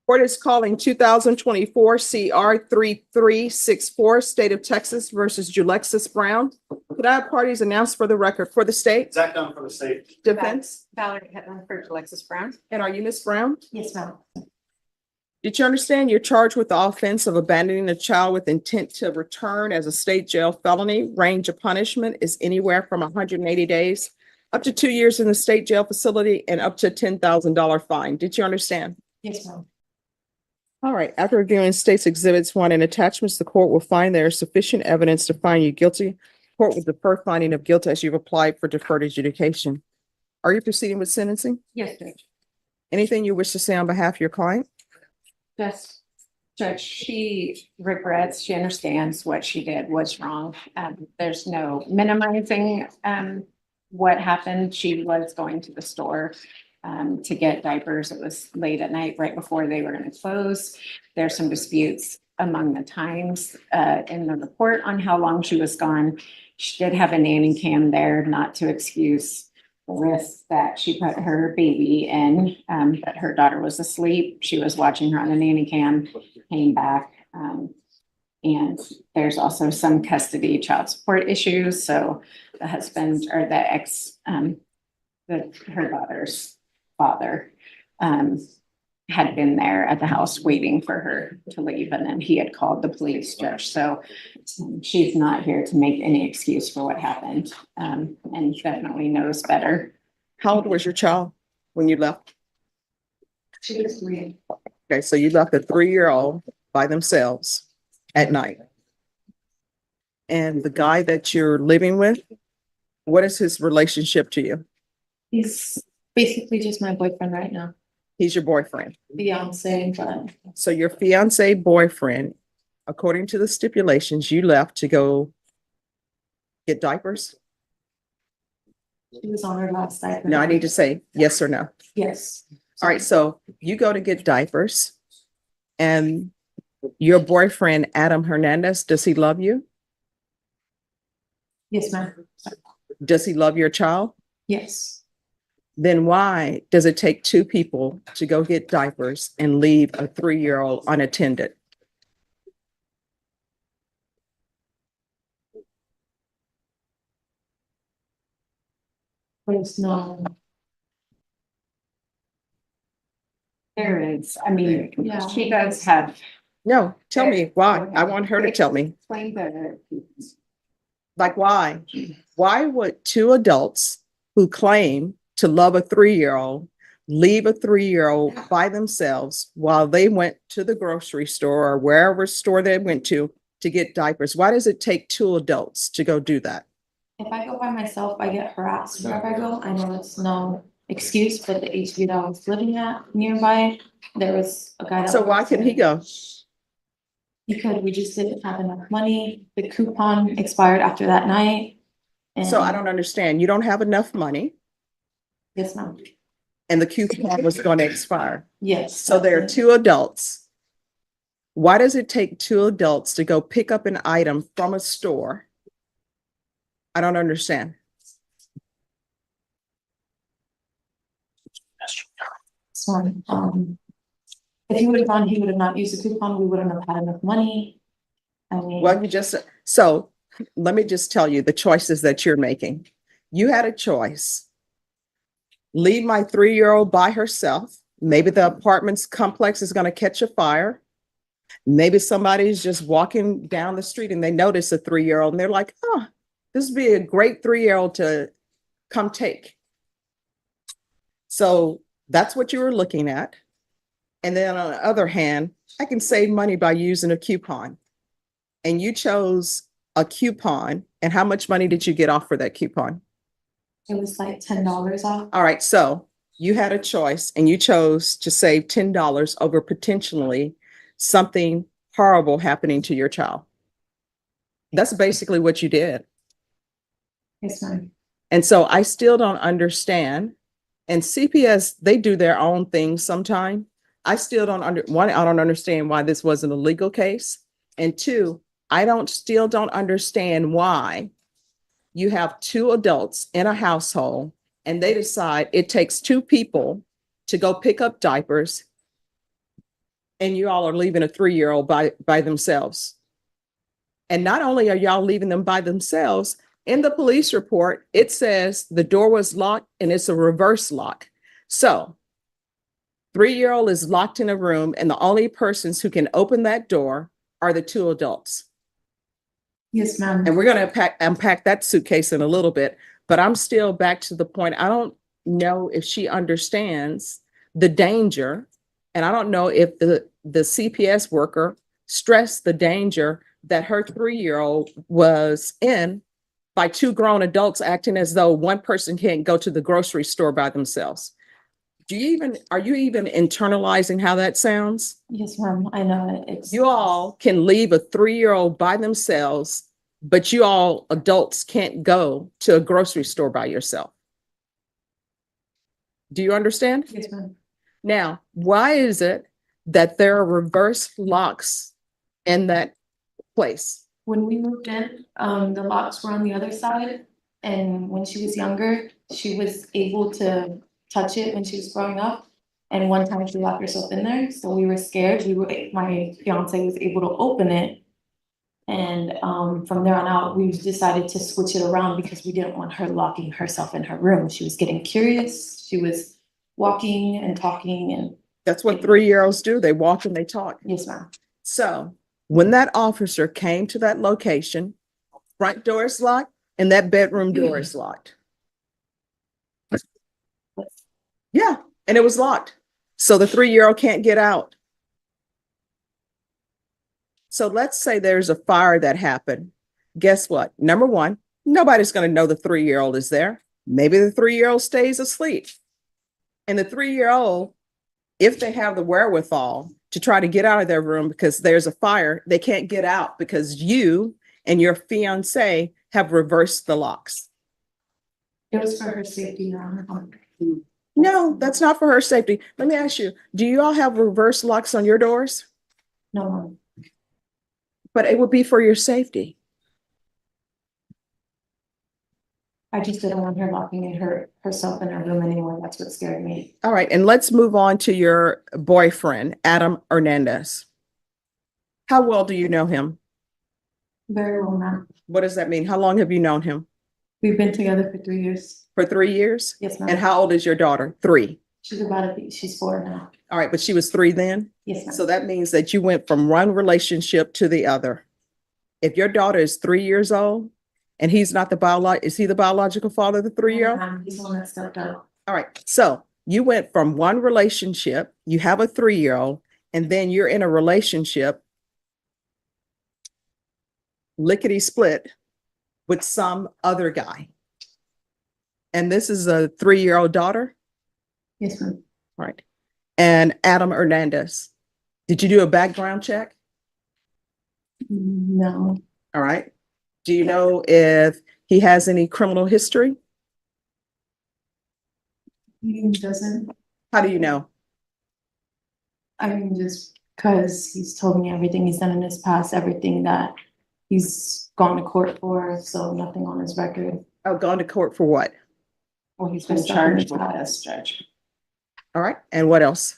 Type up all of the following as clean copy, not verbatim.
Court is calling 2024 CR 3364, State of Texas versus Julexis Brown. Could I have parties announced for the record for the state? Zach Dunn for the state. Defense? Valerie Hetland for Alexis Brown. And are you Ms. Brown? Yes, ma'am. Did you understand you're charged with the offense of abandoning a child with intent to return as a state jail felony? Range of punishment is anywhere from 180 days up to 2 years in the state jail facility and up to $10,000 fine. Did you understand? Yes, ma'am. All right, after reviewing state's exhibits 1 and attachments, the court will find there is sufficient evidence to find you guilty. Court will defer finding of guilt as you've applied for deferred adjudication. Are you proceeding with sentencing? Yes, Judge. Anything you wish to say on behalf of your client? Yes, Judge, she regrets, she understands what she did was wrong. There's no minimizing what happened. She was going to the store to get diapers. It was late at night, right before they were going to close. There's some disputes among the times in the report on how long she was gone. She did have a nanny cam there, not to excuse the risk that she put her baby in, but her daughter was asleep. She was watching her on the nanny cam, came back. And there's also some custody child support issues. So the husband or the her daughter's father had been there at the house waiting for her to leave, and then he had called the police, Judge. So she's not here to make any excuse for what happened, and definitely knows better. How old was your child when you left? She was 3. Okay, so you left a 3-year-old by themselves at night. And the guy that you're living with, what is his relationship to you? He's basically just my boyfriend right now. He's your boyfriend. Fiance, but So your fiance boyfriend, according to the stipulations, you left to go get diapers? he was on her last diaper. No, I need to say yes or no. Yes. All right, so you go to get diapers and your boyfriend, Adam Hernandez, does he love you? Yes, ma'am. Does he love your child? Yes. Then why does it take 2 people to go get diapers and leave a 3-year-old unattended? There's no, There is, I mean, Yeah. she does have. No, tell me why. I want her to tell me. Explain the. Like why? Why would 2 adults who claim to love a 3-year-old leave a 3-year-old by themselves while they went to the grocery store or wherever store they went to get diapers? Why does it take 2 adults to go do that? if I go by myself, I get harassed wherever I go. I know it's no excuse, but the HB that I was living at nearby, there was a guy. that So why works couldn't he there. go? Because we just didn't have enough money. The coupon expired after that night. So I and- don't understand. You don't have enough money Yes, ma'am. and the coupon was going to expire. Yes. So there are that's it. 2 adults. Why does it take 2 adults to go pick up an item from a store? I don't understand. So, if he would have gone, he would have not used the coupon, we wouldn't have had enough money. I mean. Well, so let me just tell you the choices that you're making. You had a choice. Leave my 3-year-old by herself. Maybe the apartment's complex is going to catch a fire. Maybe somebody's just walking down the street and they notice a 3-year-old and they're like, oh, this would be a great 3-year-old to come take. So that's what you were looking at. And then on the other hand, I can save money by using a coupon. And you chose a coupon. And how much money did you get off for that coupon? It was like $10 off. All right, so you had a choice and you chose to save $10 over potentially something horrible happening to your child. That's basically what you did. Yes, ma'am. And so I still don't understand. And CPS, they do their own things sometime. I still don't I don't understand why this wasn't a legal case. And 2, I still don't understand why you have 2 adults in a household and they decide it takes 2 people to go pick up diapers and you all are leaving a 3-year-old by themselves. And not only are y'all leaving them by themselves, in the police report, it says the door was locked and it's a reverse lock. So 3-year-old is locked in a room and the only persons who can open that door are the 2 adults. Yes, ma'am. And we're going to unpack that suitcase in a little bit, but I'm still back to the point. I don't know if she understands the danger. And I don't know if the CPS worker stressed the danger that her 3-year-old was in by 2 grown adults acting as though one person can't go to the grocery store by themselves. Are you even internalizing how that sounds? Yes, ma'am. I know it's. You all can leave a 3-year-old by themselves, but you all adults can't go to a grocery store by yourself. Do you understand? Yes, ma'am. Now, why is it that there are reverse locks in that place? When we moved in, the locks were on the other side. And when she was younger, she was able to touch it when she was growing up. And one time she locked herself in there, so we were scared. My fiance was able to open it. And from there on out, we decided to switch it around because we didn't want her locking herself in her room. She was getting curious. She was walking and talking and. That's what 3-year-olds do. They walk and they talk. Yes, ma'am. So when that officer came to that location, front door is locked and that bedroom door is locked. Yeah, and it was locked. So the 3-year-old can't get out. So let's say there's a fire that happened. Guess what? Number one, nobody's going to know the 3-year-old is there. Maybe the 3-year-old stays asleep. And the 3-year-old, if they have the wherewithal to try to get out of their room because there's a fire, they can't get out because you and your fiance have reversed the locks. It was for her safety. No, that's not for her safety. Let me ask you, do you all have reverse locks on your doors? No, ma'am. But it would be for your safety. I just didn't want her locking in herself in her room anymore. That's what scared me. All right, and let's move on to your boyfriend, Adam Hernandez. How well do you know him? Very well, ma'am. What does that mean? How long have you known him? We've been together for 3 years. For 3 years? Yes, ma'am. And how old is your daughter? 3. She's 4 now. All right, but she was 3 then? Yes, ma'am. So that means that you went from one relationship to the other. If your daughter is 3 years old and he's not is he the biological father of the 3-year-old? He's the one that stepped out. All right, so you went from one relationship, you have a 3-year-old, and then you're in a relationship, lickety split, with some other guy. And this is a 3-year-old daughter? Yes, ma'am. Right. And Adam Hernandez, did you do a background check? No. All right. Do you know if he has any criminal history? He doesn't. How do you know? I mean, just because he's told me everything he's done in his past, everything that he's gone to court for, so nothing on his record. Oh, gone to court for what? Well, he's been charged with this, Judge. All right. And what else?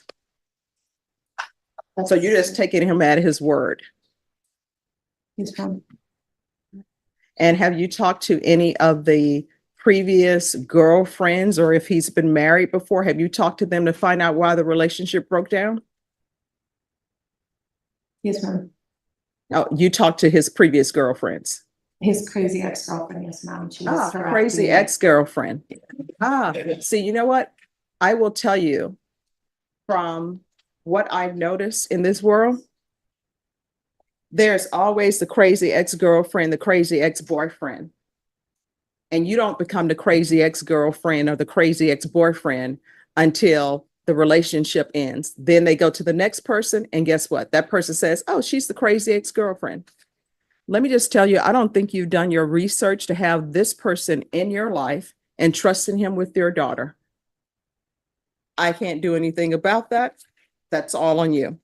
So you're just taking him at his word. He's from. And have you talked to any of the previous girlfriends, or if he's been married before, have you talked to them to find out why the relationship broke down? Yes, ma'am. Oh, you talked to his previous girlfriends. His crazy ex-girlfriend, yes, ma'am. She was Crazy ex-girlfriend. See, you know what? I will tell you from what I've noticed in this world, there's always the crazy ex-girlfriend, the crazy ex-boyfriend. And you don't become the crazy ex-girlfriend or the crazy ex-boyfriend until the relationship ends. Then they go to the next person, and guess what? That person says, oh, she's the crazy ex-girlfriend. Let me just tell you, I don't think you've done your research to have this person in your life and trusting him with your daughter. I can't do anything about that. That's all on you.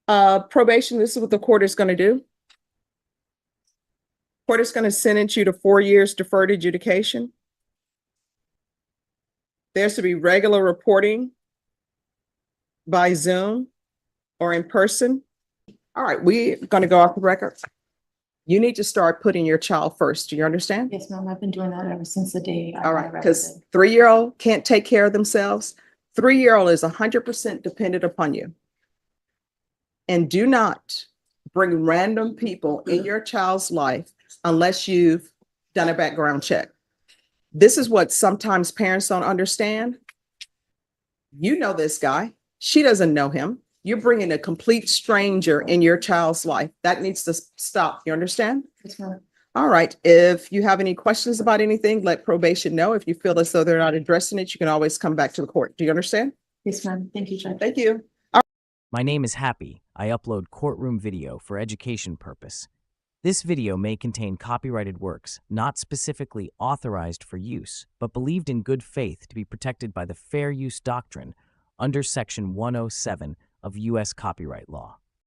Probation, this is what the court is going to do. Court is going to sentence you to 4 years deferred adjudication. There's to be regular reporting by Zoom. or in person? All right, we're going to go off the record. You need to start putting your child first. Do you understand? Yes, ma'am, I've been doing that ever since the day I All got right, because arrested. 3-year-old can't take care of themselves. 3-year-old is 100% dependent upon you. And do not bring random people in your child's life unless you've done a background check. This is what sometimes parents don't understand. You know this guy. She doesn't know him. You're bringing a complete stranger in your child's life. That needs to stop. You understand? Yes, ma'am. All right. If you have any questions about anything, let probation know. If you feel as though they're not addressing it, you can always come back to the court. Do you understand? Yes, ma'am. Thank you, Judge. Thank you. My name is Happy. I upload courtroom video for education purpose. This video may contain copyrighted works not specifically authorized for use, but believed in good faith to be protected by the fair use doctrine under Section 107 of U.S. copyright law.